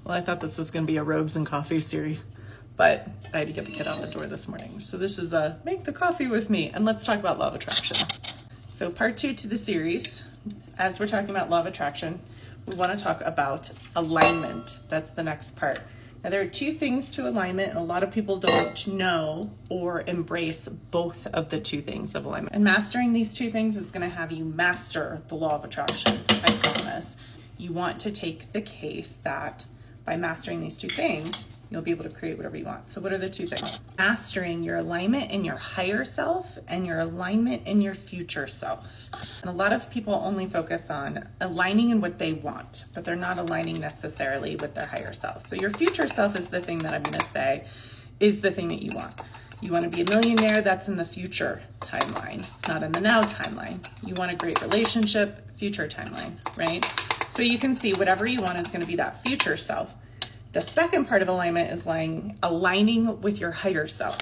Well, I thought this was going to be a robes and coffee series, but I had to get the kid out the door this morning. So this is a make the coffee with me, and let's talk about law of attraction. So part 2 to the series, as we're talking about law of attraction, we want to talk about alignment. That's the next part. Now there are 2 things to alignment, and a lot of people don't know or embrace both of the 2 things of alignment. And mastering these 2 things is going to have you master the law of attraction, I promise. You want to take the case that by mastering these 2 things, you'll be able to create whatever you want. So what are the 2 things? Mastering your alignment in your higher self and your alignment in your future self. And a lot of people only focus on aligning in what they want, but they're not aligning necessarily with their higher self. So your future self is the thing that I'm gonna say is the thing that you want. You want to be a millionaire, that's in the future timeline. It's not in the now timeline. You want a great relationship, future timeline, right? So you can see whatever you want is going to be that future self. The second part of alignment is aligning with your higher self.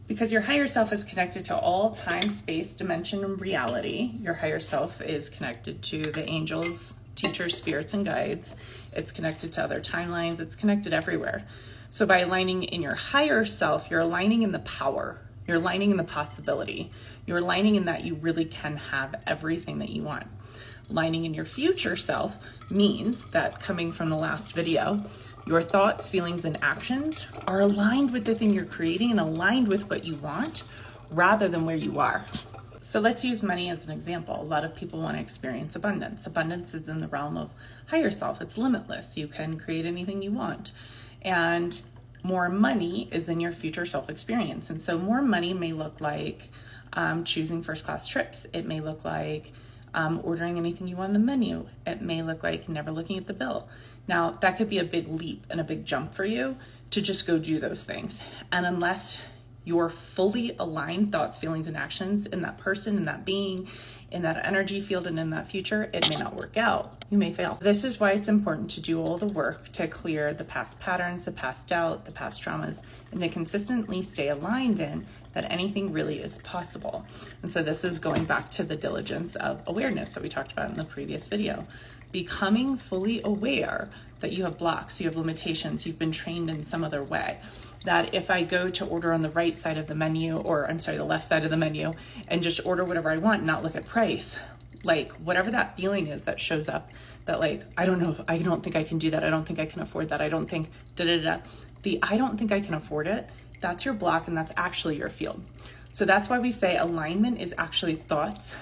Because your higher self is connected to all time, space, dimension, and reality. Your higher self is connected to the angels, teachers, spirits, and guides. It's connected to other timelines. It's connected everywhere. So by aligning in your higher self, you're aligning in the power. You're aligning in the possibility. You're aligning in that you really can have everything that you want. Aligning in your future self means that, coming from the last video, your thoughts, feelings, and actions are aligned with the thing you're creating and aligned with what you want rather than where you are. So let's use money as an example. A lot of people want to experience abundance. Abundance is in the realm of higher self. It's limitless. You can create anything you want. And more money is in your future self experience. And so more money may look like choosing first class trips. It may look like ordering anything you want on the menu. It may look like never looking at the bill. Now, that could be a big leap and a big jump for you to just go do those things. And unless you're fully aligned thoughts, feelings, and actions in that person, in that being, in that energy field, and in that future, it may not work out. You may fail. This is why it's important to do all the work to clear the past patterns, the past doubt, the past traumas, and to consistently stay aligned in that anything really is possible. And so this is going back to the diligence of awareness that we talked about in the previous video. Becoming fully aware that you have blocks, you have limitations, you've been trained in some other way. That if I go to order on the right side of the menu, or I'm sorry, the left side of the menu, and just order whatever I want, not look at price, like whatever that feeling is that shows up, that like, I don't know, I don't think I can do that, I don't think I can afford that, I don't think, the I don't think I can afford it, that's your block, and that's actually your field. So that's why we say alignment is actually thoughts,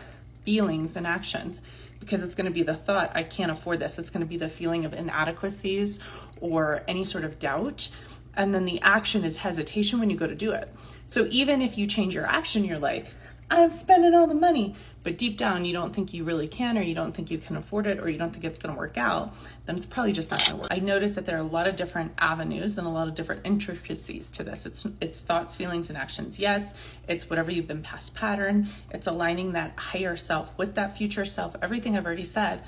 feelings, and actions. Because it's going to be the thought, I can't afford this. It's going to be the feeling of inadequacies or any sort of doubt. And then the action is hesitation when you go to do it. So even if you change your action, you're like, I'm spending all the money, but deep down you don't think you really can, or you don't think you can afford it, or you don't think it's going to work out, then it's probably just not going to work. I noticed that there are a lot of different avenues and a lot of different intricacies to this. It's thoughts, feelings, and actions. Yes, it's whatever you've been past pattern. It's aligning that higher self with that future self, everything I've already said.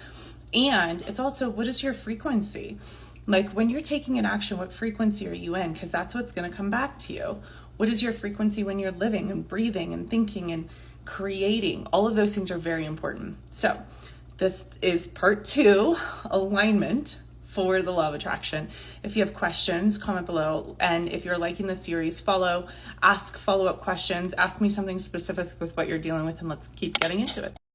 And it's also, what is your frequency? Like when you're taking an action, what frequency are you in? Because that's what's going to come back to you. What is your frequency when you're living and breathing and thinking and creating? All of those things are very important. So this is part 2, alignment for the law of attraction. If you have questions, comment below. And if you're liking the series, ask follow-up questions, ask me something specific with what you're dealing with, and let's keep getting into it.